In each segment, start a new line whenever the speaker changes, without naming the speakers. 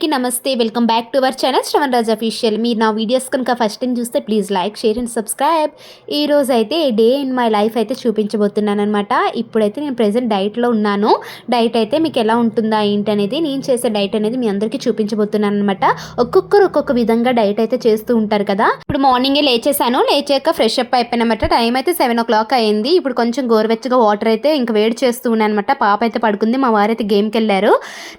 అందరికీ నమస్తే. Welcome back to our channel Shravan Raj official. మీరు నా వీడియోస్ కనుక ఫస్ట్ టైం చూస్తే please like, share and subscribe. ఈరోజు అయితే డే ఇన్ మై లైఫ్ అయితే చూపించబోతున్నాను అనమాట. ఇప్పుడైతే నేను ప్రెజెంట్ డైట్లో ఉన్నాను. డైట్ అయితే మీకు ఎలా ఉంటుందా ఏంటి అనేది, నేను చేసే డైట్ అనేది మీ అందరికీ చూపించబోతున్నాను అనమాట. ఒక్కొక్కరు ఒక్కొక్క విధంగా డైట్ అయితే చేస్తూ ఉంటారు కదా. ఇప్పుడు మార్నింగే లేచేసాను. లేచాక ఫ్రెష్ అప్ అయిపోయినమాట. టైం అయితే 7 o'clock అయింది. ఇప్పుడు కొంచెం గోరువెచ్చగా వాటర్ అయితే ఇంకా వేడి చేస్తూ ఉన్నాను అనమాట. పాప అయితే పడుకుంది, మా వారైతే గేమ్కి వెళ్ళారు.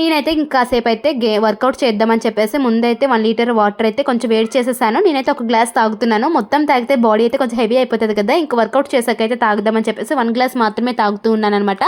నేనైతే ఇంకాసేపు అయితే వర్కౌట్ చేద్దామని చెప్పేసి ముందైతే 1 లీటర్ వాటర్ అయితే కొంచెం వేడి చేసేసాను. నేనైతే ఒక గ్లాస్ తాగుతున్నాను. మొత్తం తాగితే బాడీ అయితే కొంచెం హెవీ అయిపోతుంది కదా, ఇంకా వర్కౌట్ చేసాకైతే తాగుదామని చెప్పేసి 1 గ్లాస్ మాత్రమే తాగుతూ ఉన్నాను అనమాట.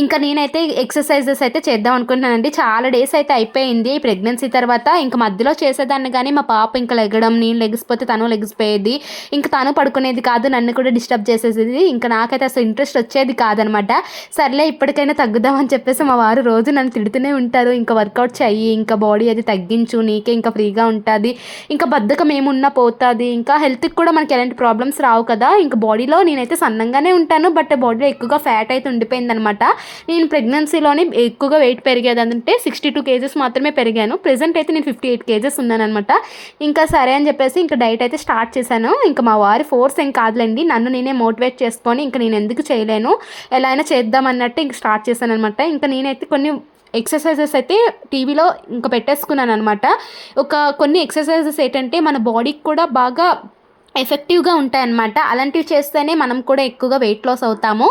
ఇంకా నేనైతే ఎక్సర్సైజెస్ అయితే చేద్దాం అనుకుంటున్నానండి. చాలా డేస్ అయితే అయిపోయింది ప్రెగ్నెన్సీ తర్వాత. ఇంకా మధ్యలో చేసేదాన్ని కానీ మా పాప ఇంకా లెగడం, నేను లెగిసిపోతే తను లెగిసిపోయేది. ఇంకా తను పడుకునేది కాదు, నన్ను కూడా డిస్టర్బ్ చేసేది. ఇంకా నాకైతే అసలు ఇంట్రెస్ట్ వచ్చేది కాదనమాట. సర్లే ఇప్పటికైనా తగ్గుదామని చెప్పేసి మా వారు రోజు నన్ను తిడుతూనే ఉంటారు. ఇంకా వర్కౌట్ చెయ్యి, ఇంకా బాడీ అది తగ్గించు, నీకే ఇంకా ఫ్రీగా ఉంటుంది, ఇంకా బద్ధకం ఏమున్నా పోతుంది, ఇంకా హెల్త్కి కూడా మనకి ఎలాంటి ప్రాబ్లమ్స్ రావు కదా. ఇంకా బాడీలో నేనైతే సన్నంగానే ఉంటాను, బట్ బాడీలో ఎక్కువగా ఫ్యాట్ అయితే ఉండిపోయింది అనమాట. నేను ప్రెగ్నెన్సీలోనే ఎక్కువగా వెయిట్ పెరిగేది అంటే 62 kgs మాత్రమే పెరిగాను. ప్రెజెంట్ అయితే నేను 58 kgs ఉన్నాను అనమాట. ఇంకా సరే అని చెప్పేసి ఇంకా డైట్ అయితే స్టార్ట్ చేశాను. ఇంకా మా వారి ఫోర్స్ ఏం కాదులేండి, నన్ను నేనే మోటివేట్ చేసుకొని ఇంకా నేను ఎందుకు చేయలేను, ఎలా అయినా చేద్దాం అన్నట్టు ఇంకా స్టార్ట్ చేశాను అనమాట. ఇంకా నేనైతే కొన్ని ఎక్సర్సైజెస్ అయితే టీవీలో ఇంకా పెట్టేసుకున్నాను అనమాట. కొన్ని ఎక్సర్సైజెస్ ఏంటంటే మన బాడీకి కూడా బాగా ఎఫెక్టివ్గా ఉంటాయన్నమాట. అలాంటివి చేస్తేనే మనం కూడా ఎక్కువగా వెయిట్ లాస్ అవుతాము.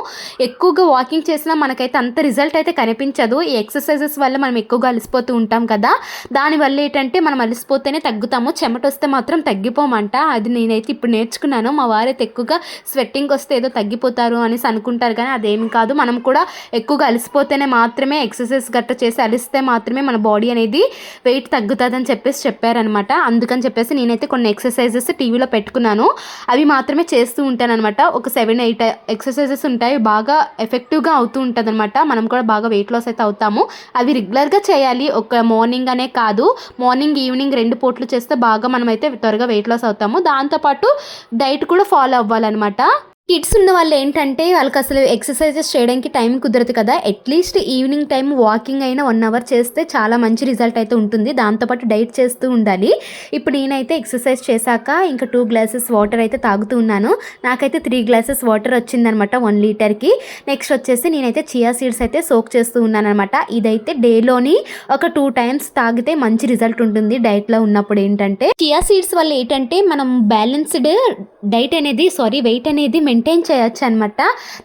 ఎక్కువగా వాకింగ్ చేసినా మనకైతే అంత రిజల్ట్ అయితే కనిపించదు. ఈ ఎక్సర్సైజెస్ వల్ల మనం ఎక్కువగా అలసిపోతూ ఉంటాం కదా, దానివల్ల ఏంటంటే మనం అలసిపోతేనే తగ్గుతాము, చెమట వస్తే మాత్రం తగ్గిపోమంట. అది నేనైతే ఇప్పుడు నేర్చుకున్నాను. మా వారైతే ఎక్కువగా స్వెట్టింగ్ వస్తే ఏదో తగ్గిపోతారు అనేసి అనుకుంటారు, కానీ అదేమి కాదు. మనం కూడా ఎక్కువగా అలసిపోతేనే మాత్రమే, ఎక్సర్సైజ్ గట్ట చేసి అలిస్తే మాత్రమే మన బాడీ అనేది వెయిట్ తగ్గుతుందని చెప్పేసి చెప్పారనమాట. అందుకని చెప్పేసి నేనైతే కొన్ని ఎక్సర్సైజెస్ టీవీలో పెట్టుకున్నాను. అవి మాత్రమే చేస్తూ ఉంటాను అనమాట. ఒక 7-8 ఎక్సర్సైజెస్ ఉంటాయి, బాగా ఎఫెక్టివ్గా అవుతూ ఉంటుంది అనమాట. మనం కూడా బాగా వెయిట్ లాస్ అయితే అవుతాము. అవి రెగ్యులర్గా చేయాలి, ఒక మార్నింగ్ అనే కాదు, మార్నింగ్ ఈవినింగ్ 2 పూటలు చేస్తే బాగా మనమైతే త్వరగా వెయిట్ లాస్ అవుతాము. దాంతోపాటు డైట్ కూడా ఫాలో అవ్వాలన్నమాట. కిడ్స్ ఉన్న వాళ్ళు ఏంటంటే వాళ్ళకి అసలు ఎక్సర్సైజెస్ చేయడానికి టైం కుదరదు కదా. అట్లీస్ట్ ఈవినింగ్ టైం వాకింగ్ అయినా 1 hour చేస్తే చాలా మంచి రిజల్ట్ అయితే ఉంటుంది. దాంతోపాటు డైట్ చేస్తూ ఉండాలి. ఇప్పుడు నేనైతే ఎక్సర్సైజ్ చేశాక ఇంకా 2 glasses వాటర్ అయితే తాగుతూ ఉన్నాను. నాకైతే 3 glasses వాటర్ వచ్చిందనమాట 1 లీటర్కి. నెక్స్ట్ వచ్చేసి నేనైతే చియా సీడ్స్ అయితే సోక్ చేస్తూ ఉన్నాను అనమాట. ఇదైతే డేలోని ఒక 2 times తాగితే మంచి రిజల్ట్ ఉంటుంది డైట్లో ఉన్నప్పుడు. ఏంటంటే చియా సీడ్స్ వల్ల ఏంటంటే మనం బ్యాలెన్స్డ్ వెయిట్ అనేది మెయింటైన్ చేయొచ్చు అనమాట.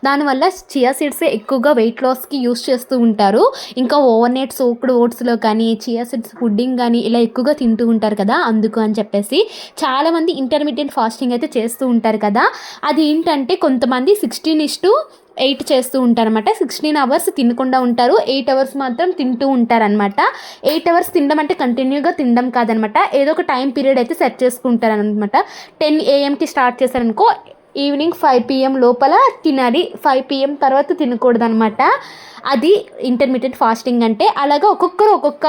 దానివల్ల చియా సీడ్స్ ఎక్కువగా వెయిట్ లాస్కి యూస్ చేస్తూ ఉంటారు. ఇంకా ఓవర్ నైట్ సోక్డ్ ఓట్స్లో కానీ చియా సీడ్స్ పుడ్డింగ్ కానీ ఇలా ఎక్కువగా తింటూ ఉంటారు కదా, అందుకు అని చెప్పేసి చాలామంది ఇంటర్మీడియట్ ఫాస్టింగ్ అయితే చేస్తూ ఉంటారు కదా. అది ఏంటంటే కొంతమంది 16:8 చేస్తూ ఉంటారనమాట. 16 hours తినకుండా ఉంటారు, 8 hours మాత్రం తింటూ ఉంటారనమాట. 8 hours తినడం అంటే కంటిన్యూగా తినడం కాదనమాట, ఏదో ఒక టైం పీరియడ్ అయితే సెట్ చేసుకుంటారనమాట. 10 AM స్టార్ట్ చేశారనుకో, ఈవినింగ్ 5 PM లోపల తినాలి. 5 PM తర్వాత తినకూడదు అనమాట. అది ఇంటర్మీడియట్ ఫాస్టింగ్ అంటే. అలాగా ఒక్కొక్కరు ఒక్కొక్క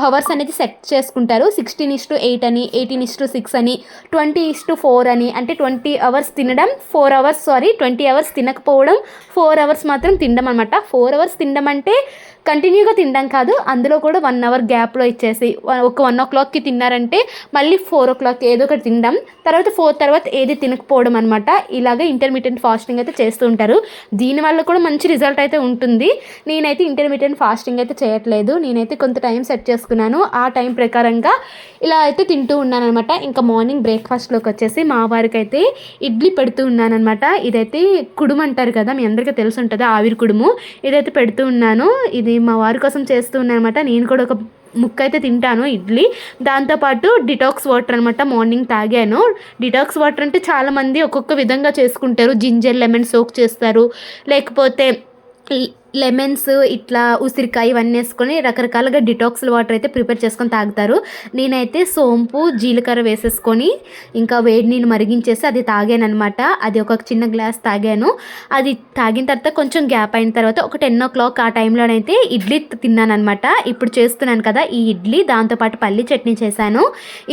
అవర్స్ అనేది సెట్ చేసుకుంటారు. 16:8 అని, 18:6 అని, 20:4 అని. అంటే 20 hours తినడం, 20 hours తినకపోవడం, 4 hours మాత్రం తినడం అనమాట. 4 hours తినడం అంటే కంటిన్యూగా తినడం కాదు, అందులో కూడా 1 hour గ్యాప్లో ఇచ్చేసి ఒక 1 o'clockకి తిన్నారంటే మళ్ళీ 4 o'clock ఏదో ఒకటి తినడం, తర్వాత 4 తర్వాత ఏది తినకపోవడం అనమాట. ఇలాగే ఇంటర్మీడియట్ ఫాస్టింగ్ అయితే చేస్తూ ఉంటారు. దీనివల్ల కూడా మంచి రిజల్ట్ అయితే ఉంటుంది. నేనైతే ఇంటర్మీడియట్ ఫాస్టింగ్ అయితే చేయట్లేదు. నేనైతే కొంత టైం సెట్ చేసుకున్నాను, ఆ టైం ప్రకారంగా ఇలా అయితే తింటూ ఉన్నాను అనమాట. ఇంకా మార్నింగ్ బ్రేక్ఫాస్ట్లోకి వచ్చేసి మా వారికి అయితే ఇడ్లీ పెడుతూ ఉన్నాను అనమాట. ఇదైతే కుడుము అంటారు కదా, మీ అందరికీ తెలిసి ఉంటుంది, ఆవిరి కుడుము. ఇదైతే పెడుతూ ఉన్నాను. ఇది మా వారి కోసం చేస్తూ ఉన్నాను అనమాట. నేను కూడా ఒక ముక్క అయితే తింటాను ఇడ్లీ. దాంతోపాటు డిటాక్స్ వాటర్ అనమాట మార్నింగ్ తాగాను. డిటాక్స్ వాటర్ అంటే చాలామంది ఒక్కొక్క విధంగా చేసుకుంటారు. జింజర్ లెమన్ సోక్ చేస్తారు, లేకపోతే లెమన్స్ ఇట్లా ఉసిరికాయ ఇవన్నీ వేసుకొని రకరకాలుగా డిటాక్స్ వాటర్ అయితే ప్రిపేర్ చేసుకొని తాగుతారు. నేనైతే సోంపు జీలకర్ర వేసేసుకొని ఇంకా వేడి నీళ్ళు మరిగించేసి అది తాగాను అనమాట. అది ఒక చిన్న గ్లాస్ తాగాను. అది తాగిన తర్వాత కొంచెం గ్యాప్ అయిన తర్వాత ఒక 10 o'clock ఆ టైంలోనైతే ఇడ్లీ తిన్నాను అనమాట. ఇప్పుడు చేస్తున్నాను కదా ఈ ఇడ్లీ, దాంతోపాటు పల్లి చట్నీ చేశాను.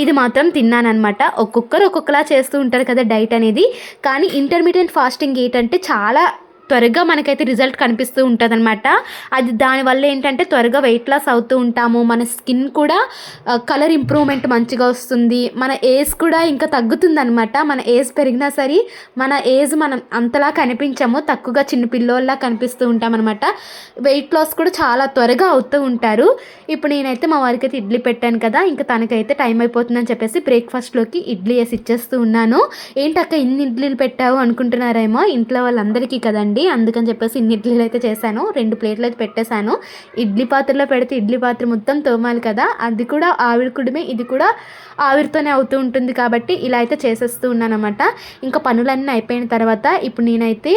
ఇది మాత్రం తిన్నాను అనమాట. ఒక్కొక్కరు ఒక్కొక్కలా చేస్తూ ఉంటారు కదా డైట్ అనేది. కానీ ఇంటర్మీడియట్ ఫాస్టింగ్ ఏంటంటే చాలా త్వరగా మనకైతే రిజల్ట్ కనిపిస్తూ ఉంటుందన్నమాట. అది దానివల్ల ఏంటంటే త్వరగా వెయిట్ లాస్ అవుతూ ఉంటాము. మన స్కిన్ కూడా కలర్ ఇంప్రూవ్మెంట్ మంచిగా వస్తుంది. మన ఏజ్ కూడా ఇంకా తగ్గుతుందనమాట. మన ఏజ్ పెరిగినా సరే మన ఏజ్ మనం అంతలా కనిపించము, తక్కువగా చిన్న పిల్లోల్లా కనిపిస్తూ ఉంటామన్నమాట. వెయిట్ లాస్ కూడా చాలా త్వరగా అవుతూ ఉంటారు. ఇప్పుడు నేనైతే మా వారికి అయితే ఇడ్లీ పెట్టాను కదా, ఇంకా తనకైతే టైం అయిపోతుందని చెప్పేసి బ్రేక్ఫాస్ట్లోకి ఇడ్లీ వేసి ఇచ్చేస్తూ ఉన్నాను. ఏంటక్క ఇన్ని ఇడ్లీలు పెట్టావు అనుకుంటున్నారేమో, ఇంట్లో వాళ్ళందరికీ కదండి, అందుకని చెప్పేసి ఇన్ని ఇడ్లీలు అయితే చేశాను. 2 ప్లేట్లు అయితే పెట్టేశాను. ఇడ్లీ పాత్రలో పెడితే ఇడ్లీ పాత్ర మొత్తం తోమాలి కదా, అది కూడా ఆవిరి కుడిమే, ఇది కూడా ఆవిరితోనే అవుతూ ఉంటుంది కాబట్టి ఇలా అయితే చేసేస్తూ ఉన్నానన్నమాట. ఇంకా పనులన్నీ అయిపోయిన తర్వాత ఇప్పుడు నేనైతే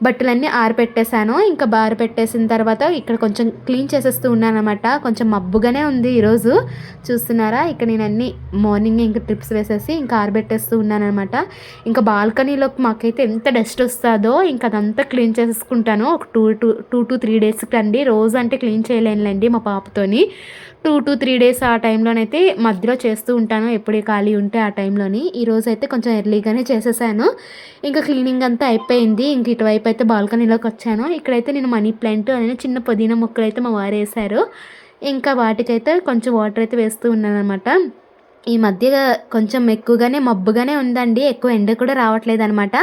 బట్టలన్నీ ఆరబెట్టేశాను. ఇంకా ఆరబెట్టేసిన తర్వాత ఇక్కడ కొంచెం క్లీన్ చేసేస్తూ ఉన్నానన్నమాట. కొంచెం మబ్బుగానే ఉంది ఈరోజు, చూస్తున్నారా. ఇక్కడ నేను అన్నీ మార్నింగ్ ఇంకా ట్రిప్స్ వేసేసి ఇంకా ఆరబెట్టేస్తూ ఉన్నానన్నమాట. ఇంకా బాల్కనీలోకి మాకైతే ఎంత డస్ట్ వస్తుందో ఇంకా అదంతా క్లీన్ చేసేసుకుంటాను. ఒక 2 to 3 డేస్కి అండి. రోజు అంటే క్లీన్ చేయలేనులేండి మా పాపతోని. 2 to 3 డేస్ ఆ టైంలోనైతే మధ్యలో చేస్తూ ఉంటాను, ఎప్పుడు ఖాళీ ఉంటే ఆ టైంలోని. ఈరోజు అయితే కొంచెం ఎర్లీగానే చేసేసాను. ఇంకా క్లీనింగ్ అంతా అయిపోయింది. ఇంక ఇటువైపు అయితే బాల్కనీలోకి వచ్చాను. ఇక్కడైతే నేను మనీ ప్లాంట్ అనే చిన్న పుదీనా మొక్కలు అయితే మా వారు వేశారు. ఇంకా వాటికైతే కొంచెం వాటర్ అయితే వేస్తూ ఉన్నాను అనమాట. ఈ మధ్య కొంచెం ఎక్కువగానే మబ్బుగానే ఉందండి, ఎక్కువ ఎండ కూడా రావట్లేదు అనమాట.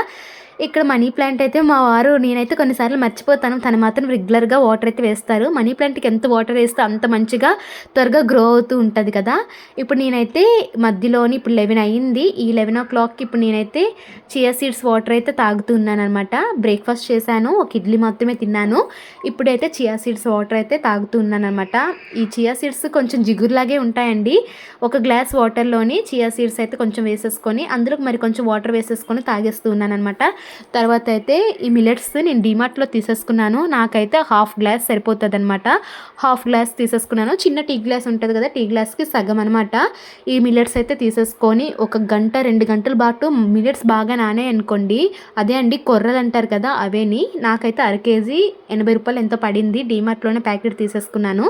ఇక్కడ మనీ ప్లాంట్ అయితే మా వారు, నేనైతే కొన్నిసార్లు మర్చిపోతాను, తను మాత్రం రెగ్యులర్గా వాటర్ అయితే వేస్తారు. మనీ ప్లాంట్కి ఎంత వాటర్ వేస్తే అంత మంచిగా త్వరగా గ్రో అవుతూ ఉంటుంది కదా. ఇప్పుడు నేనైతే మధ్యలోని ఇప్పుడు 11 అయ్యింది. ఈ 11 o'clockకి ఇప్పుడు నేనైతే చియా సీడ్స్ వాటర్ అయితే తాగుతున్నాను అనమాట. బ్రేక్ఫాస్ట్ చేశాను, ఒక ఇడ్లీ మాత్రమే తిన్నాను. ఇప్పుడైతే చియా సీడ్స్ వాటర్ అయితే తాగుతున్నాను అనమాట. ఈ చియా సీడ్స్ కొంచెం జిగురులాగే ఉంటాయండి. ఒక గ్లాస్ వాటర్లోని చియా సీడ్స్ అయితే కొంచెం వేసేసుకొని అందులో మరి కొంచెం వాటర్ వేసేసుకొని తాగేస్తూ ఉన్నాను అనమాట. తర్వాత అయితే ఈ మిల్లెట్స్ నేను డీమార్ట్లో తీసేసుకున్నాను. నాకైతే హాఫ్ గ్లాస్ సరిపోతుంది అనమాట. హాఫ్ గ్లాస్ తీసేసుకున్నాను. చిన్న టీ గ్లాస్ ఉంటుంది కదా, టీ గ్లాస్కి సగం అనమాట. ఈ మిల్లెట్స్ అయితే తీసేసుకొని 1 గంట 2 గంటల పాటు మిల్లెట్స్ బాగా నానే అనుకోండి, అదే అండి కొర్రలు అంటారు కదా, అవేని. నాకైతే 1/2 kg 80 రూపాయలు ఎంతో పడింది. డీమార్ట్లోనే ప్యాకెట్ తీసేసుకున్నాను.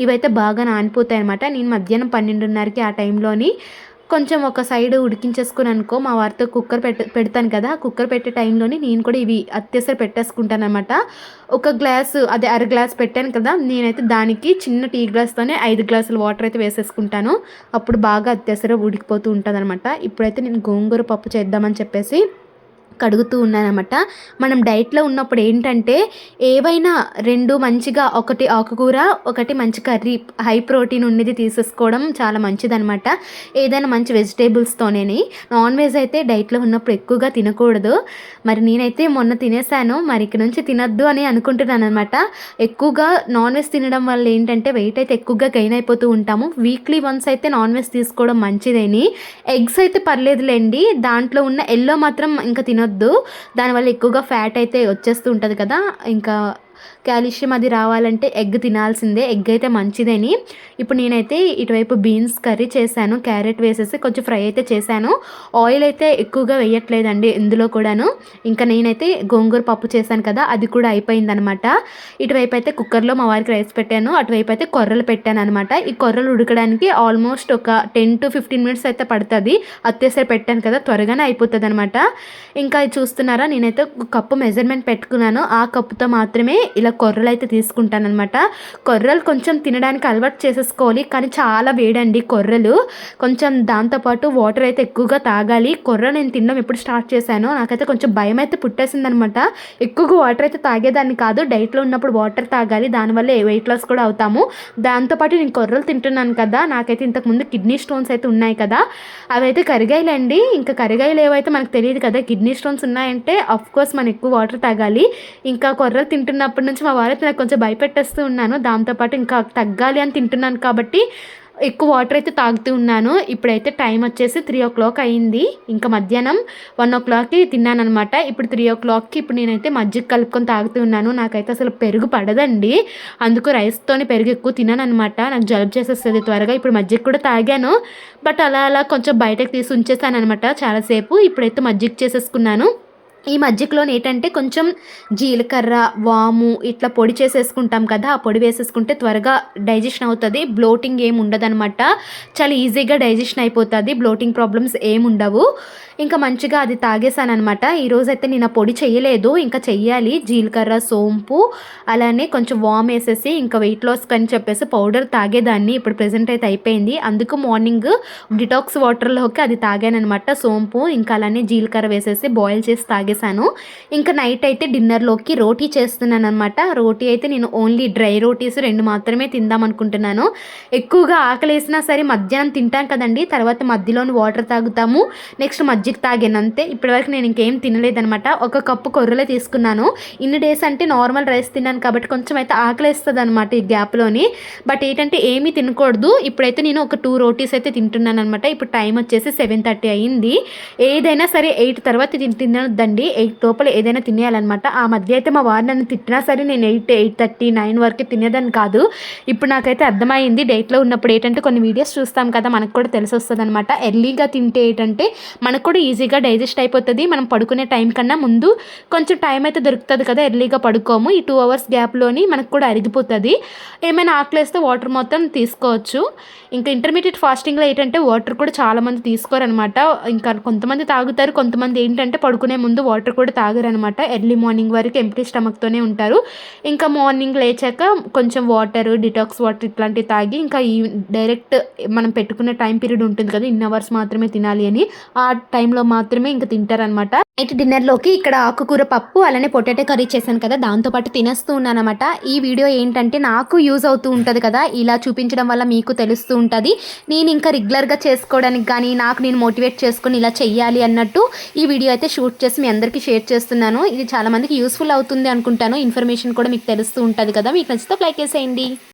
ఇవైతే బాగా నానిపోతాయి అనమాట. నేను మధ్యాహ్నం 12:30కి ఆ టైంలోని కొంచెం ఒక సైడ్ ఉడికించేసుకుని అనుకో, మా వారితో కుక్కర్ పెడతాను కదా, కుక్కర్ పెట్టే టైంలోని నేను కూడా ఇవి అత్యవసర పెట్టేసుకుంటాను అనమాట. ఒక గ్లాసు అదే 1/2 గ్లాస్ పెట్టాను కదా, నేనైతే దానికి చిన్న టీ గ్లాస్తోనే 5 గ్లాసులు వాటర్ అయితే వేసేసుకుంటాను. అప్పుడు బాగా అత్యవసర ఉడికిపోతూ ఉంటుంది అనమాట. ఇప్పుడైతే నేను గోంగూర పప్పు చేద్దామని చెప్పేసి కడుగుతూ ఉన్నానన్నమాట. మనం డైట్లో ఉన్నప్పుడు ఏంటంటే ఏవైనా 2 మంచిగా, ఒకటి ఆకుకూర, ఒకటి మంచి కర్రీ, హై ప్రోటీన్ ఉన్నది తీసేసుకోవడం చాలా మంచిదనమాట. ఏదైనా మంచి వెజిటేబుల్స్తోనే. నాన్ వెజ్ అయితే డైట్లో ఉన్నప్పుడు ఎక్కువగా తినకూడదు. మరి నేనైతే మొన్న తినేసాను, మరి ఇక నుంచి తినద్దు అని అనుకుంటున్నాను అనమాట. ఎక్కువగా నాన్ వెజ్ తినడం వల్ల ఏంటంటే వెయిట్ అయితే ఎక్కువగా గెయిన్ అయిపోతూ ఉంటాము. వీక్లీ వన్స్ అయితే నాన్ వెజ్ తీసుకోవడం మంచిదని. ఎగ్స్ అయితే పర్లేదులేండి, దాంట్లో ఉన్న ఎల్లో మాత్రం ఇంకా తినొద్దు, దానివల్ల ఎక్కువగా ఫ్యాట్ అయితే వచ్చేస్తూ ఉంటుంది కదా. ఇంకా కాల్షియం అది రావాలంటే ఎగ్ తినాల్సిందే, ఎగ్ అయితే మంచిదని. ఇప్పుడు నేనైతే ఇటువైపు బీన్స్ కర్రీ చేశాను, క్యారెట్ వేసేసి కొంచెం ఫ్రై అయితే చేశాను. ఆయిల్ అయితే ఎక్కువగా వేయట్లేదండి ఇందులో కూడాను. ఇంకా నేనైతే గోంగూర పప్పు చేశాను కదా, అది కూడా అయిపోయిందనమాట. ఇటువైపు అయితే కుక్కర్లో మా వారికి రైస్ పెట్టాను, అటువైపు అయితే కొర్రలు పెట్టాను అనమాట. ఈ కొర్రలు ఉడకడానికి ఆల్మోస్ట్ ఒక 10 to 15 minutes అయితే పడుతుంది. అత్యవసర పెట్టాను కదా, త్వరగానే అయిపోతుంది అనమాట. ఇంకా చూస్తున్నారా, నేనైతే ఒక కప్పు మెజర్మెంట్ పెట్టుకున్నాను, ఆ కప్పుతో మాత్రమే ఇలా కొర్రలు అయితే తీసుకుంటానమాట. కొర్రలు కొంచెం తినడానికి అలవాటు చేసేసుకోవాలి, కానీ చాలా వేడండి కొర్రలు. కొంచెం దాంతోపాటు వాటర్ అయితే ఎక్కువగా తాగాలి. కొర్ర నేను తినడం ఎప్పుడు స్టార్ట్ చేశానో నాకైతే కొంచెం భయం అయితే పుట్టేసిందనమాట. ఎక్కువగా వాటర్ అయితే తాగేదాన్ని కాదు, డైట్లో ఉన్నప్పుడు వాటర్ తాగాలి, దానివల్ల వెయిట్ లాస్ కూడా అవుతాము. దాంతోపాటు నేను కొర్రలు తింటున్నాను కదా, నాకైతే ఇంతకుముందు కిడ్నీ స్టోన్స్ అయితే ఉన్నాయి కదా, అవి అయితే కరిగాయలండి. ఇంకా కరిగాయలు ఏవైతే మనకు తెలియదు కదా, కిడ్నీ స్టోన్స్ ఉన్నాయంటే అఫ్కోర్స్ మనం ఎక్కువ వాటర్ తాగాలి. ఇంకా కొర్రలు తింటున్నప్పటి నుంచి మా వారైతే నాకు కొంచెం భయపెట్టేస్తూ ఉన్నాను. దాంతోపాటు ఇంకా తగ్గాలి అని తింటున్నాను కాబట్టి ఎక్కువ వాటర్ అయితే తాగుతూ ఉన్నాను. ఇప్పుడైతే టైం వచ్చేసి 3 o'clock అయింది. ఇంకా మధ్యాహ్నం 1 o'clockకి తిన్నాను అనమాట. ఇప్పుడు 3 o'clockకి ఇప్పుడు నేనైతే మజ్జిగ కలుపుకొని తాగుతూ ఉన్నాను. నాకైతే అసలు పెరుగు పడదండి, అందుకు రైస్తోని పెరుగు ఎక్కువ తినాను అనమాట, నాకు జలుబు చేసేస్తుంది త్వరగా. ఇప్పుడు మజ్జిగ కూడా తాగాను, బట్ అలా కొంచెం బయటకు తీసి ఉంచేసాను అనమాట చాలాసేపు. ఇప్పుడైతే మజ్జిగ చేసేసుకున్నాను. ఈ మజ్జిగలోని ఏంటంటే కొంచెం జీలకర్ర, వాము ఇట్లా పొడి చేసేసుకుంటాం కదా! ఆ పొడి వేసేసుకుంటే త్వరగా డైజెషన్ అవుతది. బ్లోటింగ్ ఏమి ఉండదనమాట. చాలా ఈజీగా డైజెషన్ అయిపోతది. బ్లోటింగ్ ప్రాబ్లమ్స్ ఏముండవు. ఇంకా మంచిగా అది తాగేసాననమాట. ఈరోజైతే నేను ఆ పొడి చేయలేదు. ఇంకా చెయ్యాలి. జీలకర్ర, సోంపు అలానే కొంచెం వామేసేసి ఇంకా వెయిట్ లాస్‌కని చెప్పేసి పౌడర్ తాగేదాన్ని. ఇప్పుడు ప్రెజెంట్ అయితే అయిపోయింది. అందుకు మార్నింగ్ డిటాక్స్ వాటర్‌లోకి అది తాగాననమాట. సోంపు ఇంకా అలానే జీలకర్ర వేసేసి బాయిల్ చేసి తాగేసాను. ఇంకా నైట్ అయితే డిన్నర్‌లోకి రోటీ చేస్తున్నాననమాట. రోటీ అయితే నేను ఓన్లీ డ్రై రోటీస్ 2 మాత్రమే తిందామనుకుంటున్నాను. ఎక్కువగా ఆకలేసినా సరే మధ్యాహ్నం తింటాం కదండీ! తర్వాత మధ్యలోని వాటర్ తాగుతాము. నెక్స్ట్ మజ్జిగ తాగాను అంతే. ఇప్పటివరకు నేను ఇంకేం తినలేదనమాట. ఒక కప్పు కొర్రలే తీసుకున్నాను. ఇన్ని డేస్ అంటే నార్మల్ రైస్ తిన్నాను కాబట్టి కొంచెం అయితే ఆకలేస్తదనమాట ఈ గ్యాప్‌లోని. బట్ ఏంటంటే ఏమీ తినకూడదు. ఇప్పుడైతే నేను ఒక 2 రోటీస్ అయితే తింటున్నాననమాట. ఇప్పుడు టైం వచ్చేసి 7:30 అయింది. ఏదైనా సరే 8 తర్వాత తినొద్దండి. 8 లోపల ఏదైనా తినేయాలనమాట. ఆ మధ్య అయితే మా వారు నన్ను తిట్టినా సరే నేను 8, 8:30, 9 వరకే తినేదాన్ని కాదు. ఇప్పుడు నాకైతే అర్థమైంది. డైట్‌లో ఉన్నప్పుడు ఏంటంటే కొన్ని వీడియోస్ చూస్తాం కదా! మనకు కూడా తెలిసొస్తదనమాట. ఎర్లీగా తింటే ఏంటంటే మనకు కూడా ఈజీగా డైజెస్ట్ అయిపోతది. మనం పడుకునే టైం కన్నా ముందు కొంచెం టైం అయితే దొరుకుతది కదా! ఎర్లీగా పడుకోము. ఈ 2 అవర్స్ గ్యాప్‌లోని మనకు కూడా అరిగిపోతది. ఏమైనా ఆకలేస్తే వాటర్ మొత్తం తీసుకోవచ్చు. ఇంకా ఇంటర్మీడియేట్ ఫాస్టింగ్‌లో ఏంటంటే వాటర్ కూడా చాలామంది తీసుకోరనమాట. ఇంకా కొంతమంది తాగుతారు. కొంతమంది ఏంటంటే పడుకునే ముందు వాటర్ కూడా తాగరనమాట. ఎర్లీ మార్నింగ్ వరకు ఎంప్టీ స్టమక్‌తోనే ఉంటారు. ఇంకా మార్నింగ్ లేచాక కొంచెం వాటర్, డిటాక్స్ వాటర్ ఇట్లాంటివి తాగి ఇంకా డైరెక్ట్ మనం పెట్టుకున్న టైం పీరియడ్ ఉంటుంది కదా! ఇన్ని అవర్స్ మాత్రమే తినాలి అని. ఆ టైంలో మాత్రమే ఇంక తింటారనమాట. నైట్ డిన్నర్‌లోకి ఇక్కడ ఆకుకూర పప్పు అలానే పొటాటో కర్రీ చేశాను కదా! దాంతో పాటు తినేస్తూ ఉన్నాననమాట. ఈ వీడియో ఏంటంటే నాకు యూజ్ అవుతూ ఉంటది కదా! ఇలా చూపించడం వల్ల మీకు తెలుస్తూ ఉంటది. నేను ఇంకా రెగ్యులర్‌గా చేసుకోవడానికి గానీ, నాకు నేను మోటివేట్ చేసుకొని ఇలా చెయ్యాలి అన్నట్టు ఈ వీడియో అయితే షూట్ చేసి మీ అందరికీ షేర్ చేస్తున్నాను. ఇది చాలా మందికి యూజ్‌ఫుల్ అవుతుంది అనుకుంటాను. ఇన్ఫర్మేషన్ కూడా మీకు తెలుస్తూ ఉంటది కదా! మీకు నచ్చితే లైక్ చేసేయండి.